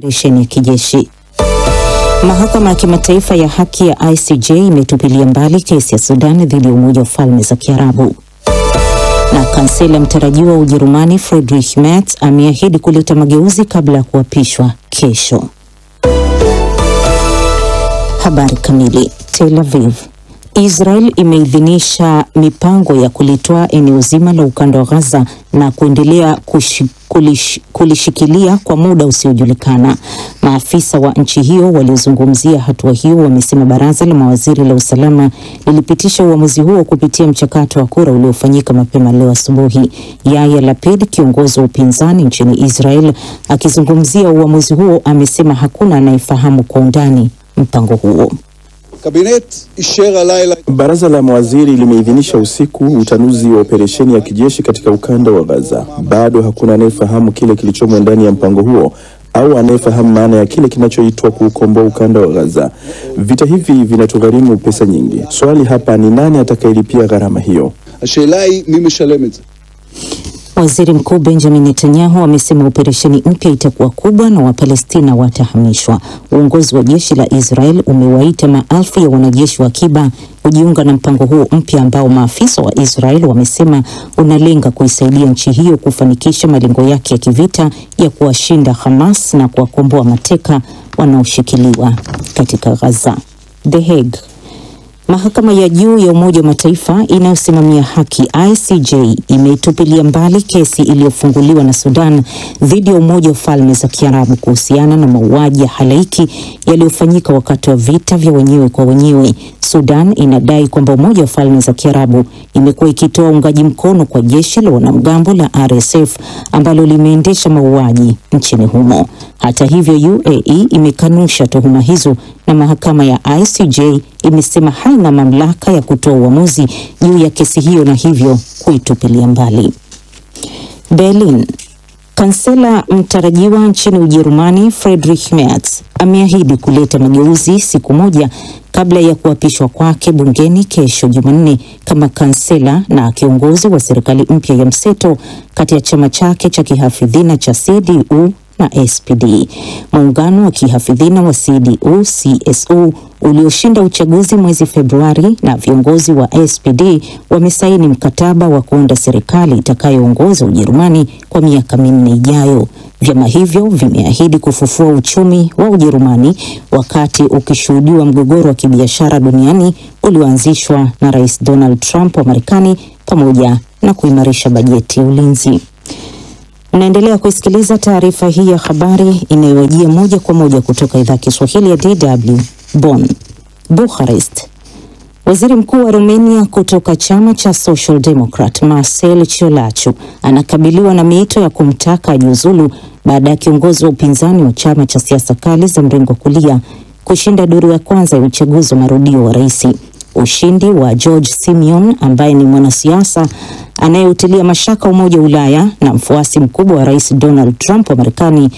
operesheni ya kijeshi. Mahakama ya Kimataifa ya Haki ya ICJ imetupilia mbali kesi ya Sudan dhidi ya Umoja wa Falme za Kiarabu. Na kansela mtarajiwa wa Ujerumani Friedrich Merz ameahidi kuleta mageuzi kabla ya kuapishwa kesho. Habari kamili. Tel Aviv. Israel imeidhinisha mipango ya kulitoa eneo zima la ukanda wa Gaza na kuendelea kulishikilia kwa muda usiojulikana. Maafisa wa nchi hiyo waliozungumzia hatua hiyo wamesema baraza la mawaziri la usalama lilipitisha uamuzi huo kupitia mchakato wa kura uliofanyika mapema leo asubuhi. Yair Lapid, kiongozi wa upinzani nchini Israel, akizungumzia uamuzi huo amesema hakuna anayefahamu kwa undani mpango huo. Baraza la mawaziri limeidhinisha usiku utanuzi wa operesheni ya kijeshi katika ukanda wa Gaza. Bado hakuna anayefahamu kile kilichomo ndani ya mpango huo au anayefahamu maana ya kile kinachoitwa kuukomboa ukanda wa Gaza. Vita hivi vinatugharimu pesa nyingi. Swali hapa ni nani atakayelipia gharama hiyo? Waziri Mkuu Benjamin Netanyahu amesema operesheni mpya itakuwa kubwa na Wapalestina watahamishwa. Uongozi wa jeshi la Israel umewaita maelfu ya wanajeshi wa akiba kujiunga na mpango huo mpya ambao maafisa wa Israel wamesema unalenga kuisaidia nchi hiyo kufanikisha malengo yake ya kivita ya kuwashinda Hamas na kuwakomboa mateka wanaoshikiliwa katika Gaza. The Hague. Mahakama ya juu ya Umoja wa Mataifa inayosimamia haki ICJ imetupilia mbali kesi iliyofunguliwa na Sudan dhidi ya Umoja wa Falme za Kiarabu kuhusiana na mauaji ya halaiki yaliyofanyika wakati wa vita vya wenyewe kwa wenyewe. Sudan inadai kwamba Umoja wa Falme za Kiarabu imekuwa ikitoa uungaji mkono kwa jeshi la wanamgambo la RSF ambalo limeendesha mauaji nchini humo. Hata hivyo, UAE imekanusha tuhuma hizo na mahakama ya ICJ imesema haina mamlaka ya kutoa uamuzi juu ya kesi hiyo na hivyo kuitupilia mbali. Berlin. Kansela mtarajiwa nchini Ujerumani Friedrich Merz ameahidi kuleta mageuzi siku moja kabla ya kuapishwa kwake bungeni kesho Jumanne kama kansela na kiongozi wa serikali mpya ya mseto kati ya chama chake cha kihafidhina cha CDU na SPD. Muungano wa kihafidhina wa CDU-CSU ulioshinda uchaguzi mwezi Februari na viongozi wa SPD wamesaini mkataba wa kuunda serikali itakayoongoza Ujerumani kwa miaka 4 ijayo. Vyama hivyo vimeahidi kufufua uchumi wa Ujerumani wakati ukishuhudiwa mgogoro wa kibiashara duniani ulioanzishwa na Rais Donald Trump wa Marekani pamoja na kuimarisha bajeti ya ulinzi. Unaendelea kusikiliza taarifa hii ya habari inayowajia moja kwa moja kutoka idhaa Kiswahili ya DW Bonn. Bucharest. Waziri Mkuu wa Romania kutoka chama cha Social Democrat Marcel Ciolacu anakabiliwa na miito ya kumtaka ajiuzulu baada ya kiongozi wa upinzani wa chama cha siasa kali za mrengo kulia kushinda duru ya kwanza ya uchaguzi wa marudio wa rais. Ushindi wa George Simeon ambaye ni mwanasiasa anayeutilia mashaka Umoja wa Ulaya na mfuasi mkubwa wa Rais Donald Trump wa Marekani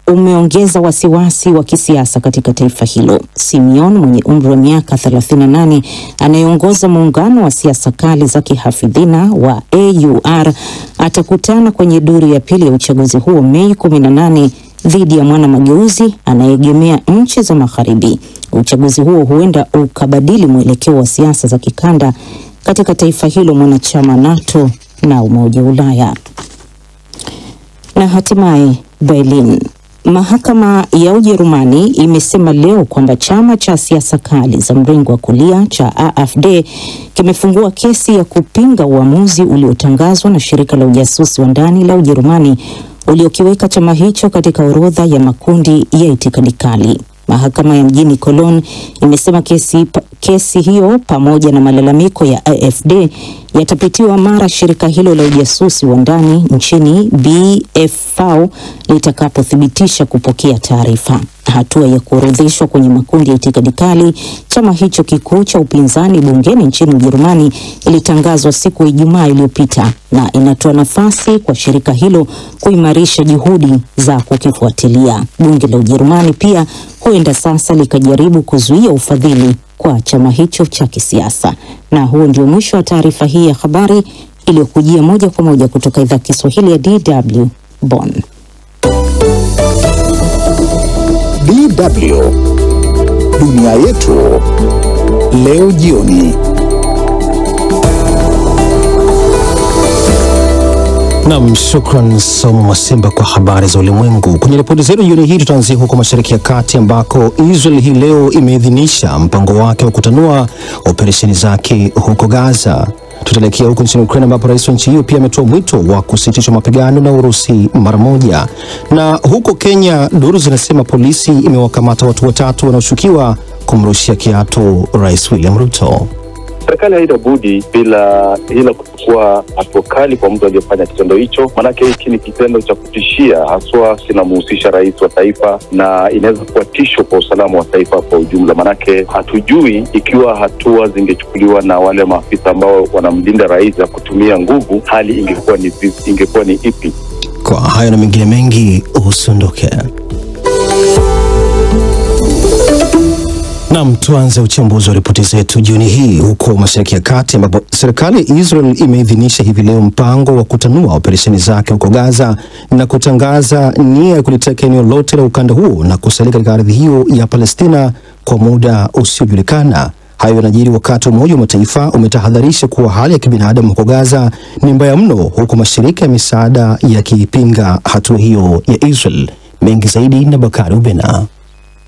umeongeza wasiwasi wa kisiasa katika taifa hilo. Simeon mwenye umri wa miaka 38 anayeongoza muungano wa siasa kali za kihafidhina wa AUR atakutana kwenye duru ya pili ya uchaguzi huo Mei 18 dhidi ya mwana mageuzi anayeegemea nchi za magharibi. Uchaguzi huo huenda ukabadili mwelekeo wa siasa za kikanda katika taifa hilo mwanachama NATO na Umoja wa Ulaya. Na hatimaye Berlin. Mahakama ya Ujerumani imesema leo kwamba chama cha siasa kali za mrengo wa kulia cha AfD kimefungua kesi ya kupinga uamuzi uliotangazwa na shirika la ujasusi wa ndani la Ujerumani uliokiweka chama hicho katika orodha ya makundi ya itikadi kali. Mahakama ya mjini Cologne imesema kesi hiyo pamoja na malalamiko ya AfD yatapitiwa mara shirika hilo la ujasusi wa ndani nchini BFV litakapothibitisha kupokea taarifa. Hatua ya kuorodheshwa kwenye makundi ya itikadi kali chama hicho kikuu cha upinzani bungeni nchini Ujerumani ilitangazwa siku ya Ijumaa iliyopita na inatoa nafasi kwa shirika hilo kuimarisha juhudi za kukifuatilia. Bunge la Ujerumani pia huenda sasa likajaribu kuzuia ufadhili kwa chama hicho cha kisiasa. Na huo ndio mwisho wa taarifa hii ya habari iliyokujia moja kwa moja kutoka idhaa Kiswahili ya DW Bonn. DW Dunia Yetu leo jioni. Naam, shukran Somo Masimba kwa habari za ulimwengu. Kwenye ripoti zetu jioni hii tutaanzia huko Mashariki ya Kati ambako Israel hii leo imeidhinisha mpango wake wa kutanua operesheni zake huko Gaza. Tutaelekea huko nchini Ukraine ambapo rais wa nchi hiyo pia ametoa mwito wa kusitishwa mapigano na Urusi mara moja. Na huko Kenya, duru zinasema polisi imewakamata watu watatu wanaoshukiwa kumrushia kiatu Rais William Ruto. Serikali haina budi bila kuchukua hatua kali kwa mtu aliyefanya kitendo hicho, manake hiki ni kitendo cha kutishia, haswa kinamhusisha rais wa taifa na inaweza kuwa tisho kwa usalama wa taifa kwa ujumla, manake hatujui ikiwa hatua zingechukuliwa na wale maafisa ambao wanamlinda rais za kutumia nguvu, hali ingekuwa ni ipi. Kwa hayo na mengine mengi, usiondoke. Naam, tuanze uchambuzi wa ripoti zetu jioni hii huko Mashariki ya Kati ambapo serikali ya Israel imeidhinisha hivi leo mpango wa kutanua operesheni zake huko Gaza na kutangaza nia ya kuliteka eneo lote la ukanda huo na kusalia katika ardhi hiyo ya Palestina kwa muda usiojulikana. Hayo yanajiri wakati Umoja wa Mataifa umetahadharisha kuwa hali ya kibinadamu huko Gaza ni mbaya mno, huko mashirika ya misaada yakipinga hatua hiyo ya Israel. Mengi zaidi na Bakari Ubena.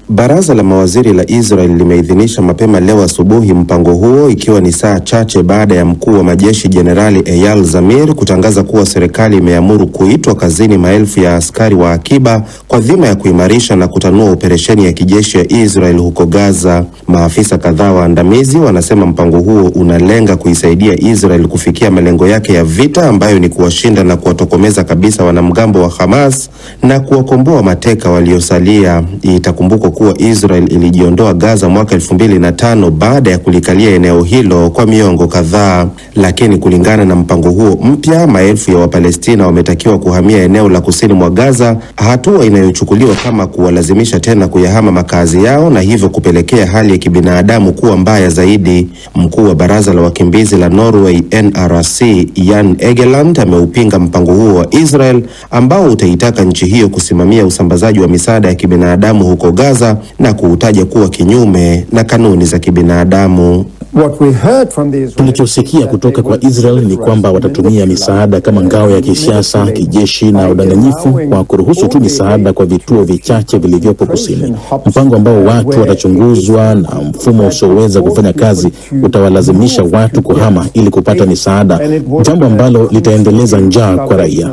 Baraza la mawaziri la Israel limeidhinisha mapema leo asubuhi mpango huo, ikiwa ni saa chache baada ya mkuu wa majeshi Jenerali Eyal Zamir kutangaza kuwa serikali imeamuru kuitwa kazini maelfu ya askari wa akiba kwa dhima ya kuimarisha na kutanua operesheni ya kijeshi ya Israel huko Gaza. Maafisa kadhaa waandamizi wanasema mpango huo unalenga kuisaidia Israel kufikia malengo yake ya vita, ambayo ni kuwashinda na kuwatokomeza kabisa wanamgambo wa Hamas na kuwakomboa mateka waliosalia. Itakumbukwa kuwa Israel ilijiondoa Gaza mwaka 2005 baada ya kulikalia eneo hilo kwa miongo kadhaa, lakini kulingana na mpango huo mpya, maelfu ya Wapalestina wametakiwa kuhamia eneo la kusini mwa Gaza, hatua inayochukuliwa kama kuwalazimisha tena kuyahama makazi yao na hivyo kupelekea hali ya kibinadamu kuwa mbaya zaidi. Mkuu wa baraza la wakimbizi la Norway NRC Jan Egeland ameupinga mpango huo wa Israel ambao utaitaka nchi hiyo kusimamia usambazaji wa misaada ya kibinadamu huko Gaza na kuutaja kuwa kinyume na kanuni za kibinadamu. Tulichosikia kutoka kwa Israel ni kwamba watatumia misaada kama ngao ya kisiasa, kijeshi na udanganyifu kwa kuruhusu tu misaada kwa vituo vichache vilivyopo kusini. Mpango ambao watu watachunguzwa na mfumo usioweza kufanya kazi utawalazimisha watu kuhama ili kupata misaada, jambo ambalo litaendeleza njaa kwa raia.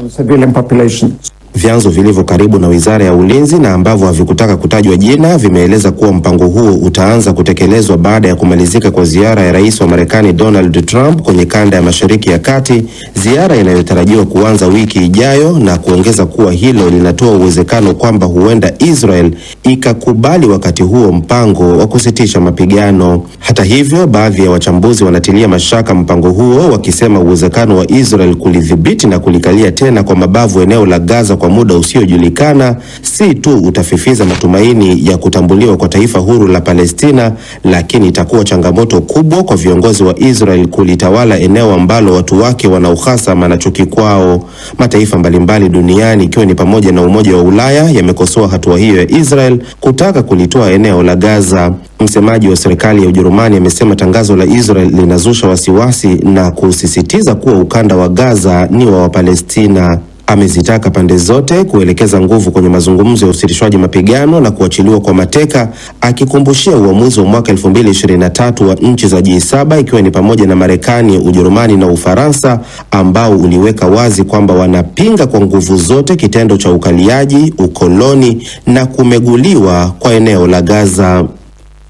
Vyanzo vilivyo karibu na Wizara ya Ulinzi na ambavyo havikutaka kutajwa jina vimeeleza kuwa mpango huo utaanza kutekelezwa baada ya kumalizika kwa ziara ya Rais wa Marekani Donald Trump kwenye kanda ya Mashariki ya Kati, ziara inayotarajiwa kuanza wiki ijayo, na kuongeza kuwa hilo linatoa uwezekano kwamba huenda Israel ikakubali wakati huo mpango wa kusitisha mapigano. Hata hivyo, baadhi ya wachambuzi wanatilia mashaka mpango huo, wakisema uwezekano wa Israel kulidhibiti na kulikalia tena kwa mabavu eneo la Gaza kwa muda usiojulikana si tu utafifiza matumaini ya kutambuliwa kwa taifa huru la Palestina, lakini itakuwa changamoto kubwa kwa viongozi wa Israel kulitawala eneo ambalo watu wake wana uhasama na chuki kwao. Mataifa mbalimbali duniani ikiwa ni pamoja na Umoja wa Ulaya yamekosoa hatua hiyo ya Israel kutaka kulitoa eneo la Gaza. Msemaji wa serikali ya Ujerumani amesema tangazo la Israel linazusha wasiwasi na kusisitiza kuwa ukanda wa Gaza ni wa Wapalestina. Amezitaka pande zote kuelekeza nguvu kwenye mazungumzo ya usitishwaji mapigano na kuachiliwa kwa mateka, akikumbushia uamuzi wa mwaka 2023 wa nchi za G7 ikiwa ni pamoja na Marekani, Ujerumani na Ufaransa, ambao uliweka wazi kwamba wanapinga kwa nguvu zote kitendo cha ukaliaji, ukoloni na kumeguliwa kwa eneo la Gaza.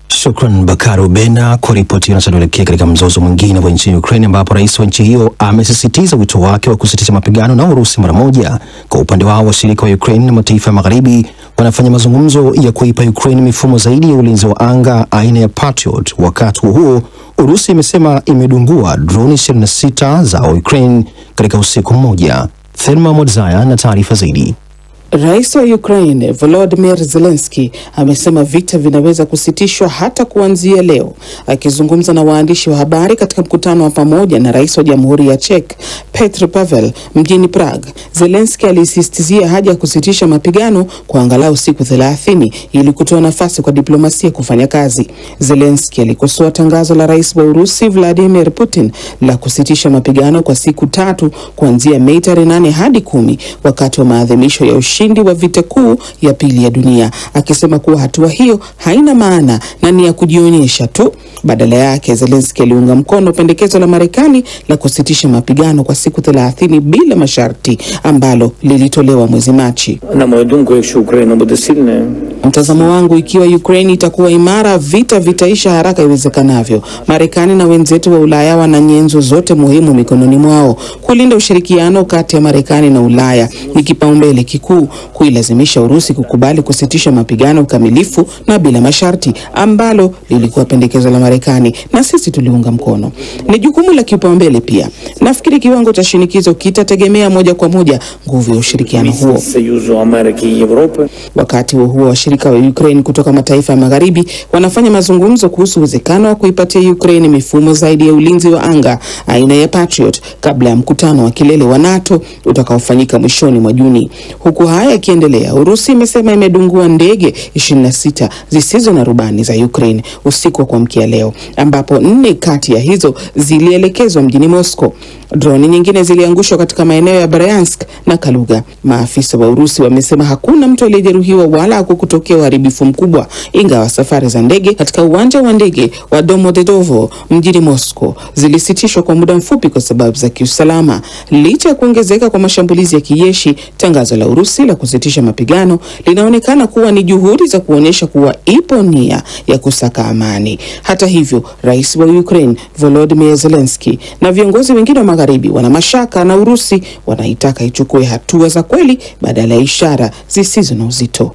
Shukran Bakari Ubena kwa ripoti inayoelekea katika mzozo mwingine wa nchini Ukraine ambapo rais wa nchi hiyo amesisitiza wito wake wa kusitisha mapigano na Urusi mara moja. Kwa upande wao, washirika wa Ukraine na mataifa ya magharibi wanafanya mazungumzo ya kuipa Ukraine mifumo zaidi ya ulinzi wa anga aina ya Patriot. Wakati huo, Urusi imesema imedungua droni 26 za Ukraine katika usiku mmoja. Thelma Modzaya na taarifa zaidi. Rais wa Ukraine Volodymyr Zelensky amesema vita vinaweza kusitishwa hata kuanzia leo. Akizungumza na waandishi wa habari katika mkutano wa pamoja na rais wa Jamhuri ya Czech Petr Pavel mjini Prague, Zelensky alisisitizia haja ya kusitisha mapigano kwa angalau siku 30 ili kutoa nafasi kwa diplomasia kufanya kazi. Zelensky alikosoa tangazo la rais wa Urusi Vladimir Putin la kusitisha mapigano kwa siku 3 kuanzia Mei 8 hadi 10 wakati wa maadhimisho ya ushindi wa vita kuu ya pili ya dunia, akisema kuwa hatua hiyo haina maana na ni ya kujionyesha tu. Badala yake, Zelensky aliunga mkono pendekezo la Marekani la kusitisha mapigano kwa siku 30 bila masharti ambalo lilitolewa mwezi Machi. Mtazamo wangu, ikiwa Ukraine itakuwa imara, vita vitaisha haraka iwezekanavyo. Marekani na wenzetu wa Ulaya wana nyenzo zote muhimu mikononi mwao. Kulinda ushirikiano kati ya Marekani na Ulaya ni kipaumbele kikuu. Kuilazimisha Urusi kukubali kusitisha mapigano kamilifu na bila masharti ambalo lilikuwa pendekezo la Marekani na sisi tuliunga mkono ni jukumu la kipaumbele pia. Nafikiri kiwango cha shinikizo kitategemea moja kwa moja nguvu ya ushirikiano huo. Wakati huo washirika wa Ukraine kutoka mataifa ya magharibi wanafanya mazungumzo kuhusu uwezekano wa kuipatia Ukraine mifumo zaidi ya ulinzi wa anga aina ya Patriot kabla ya mkutano wa kilele wa NATO utakaofanyika mwishoni mwa Juni. Huku haya yakiendelea, Urusi imesema imedungua ndege 26 zisizo na rubani za Ukraine usiku wa kuamkia leo, ambapo 4 kati ya hizo zilielekezwa mjini Moscow. Droni nyingine ziliangushwa katika maeneo ya Bryansk na Kaluga. Maafisa wa Urusi wamesema hakuna mtu aliyejeruhiwa wala hakukutokea uharibifu mkubwa, ingawa safari za ndege katika uwanja wa ndege wa Domodedovo mjini Moscow zilisitishwa kwa muda mfupi kwa sababu za kiusalama. Licha ya kuongezeka kwa mashambulizi ya kijeshi, tangazo la Urusi la kusitisha mapigano linaonekana kuwa ni juhudi za kuonyesha kuwa ipo nia ya kusaka amani. Hata hivyo, rais wa Ukraine Volodymyr Zelensky na viongozi wengine wa magharibi wana mashaka na Urusi wanaitaka ichukue hatua za kweli badala ya ishara zisizo na uzito.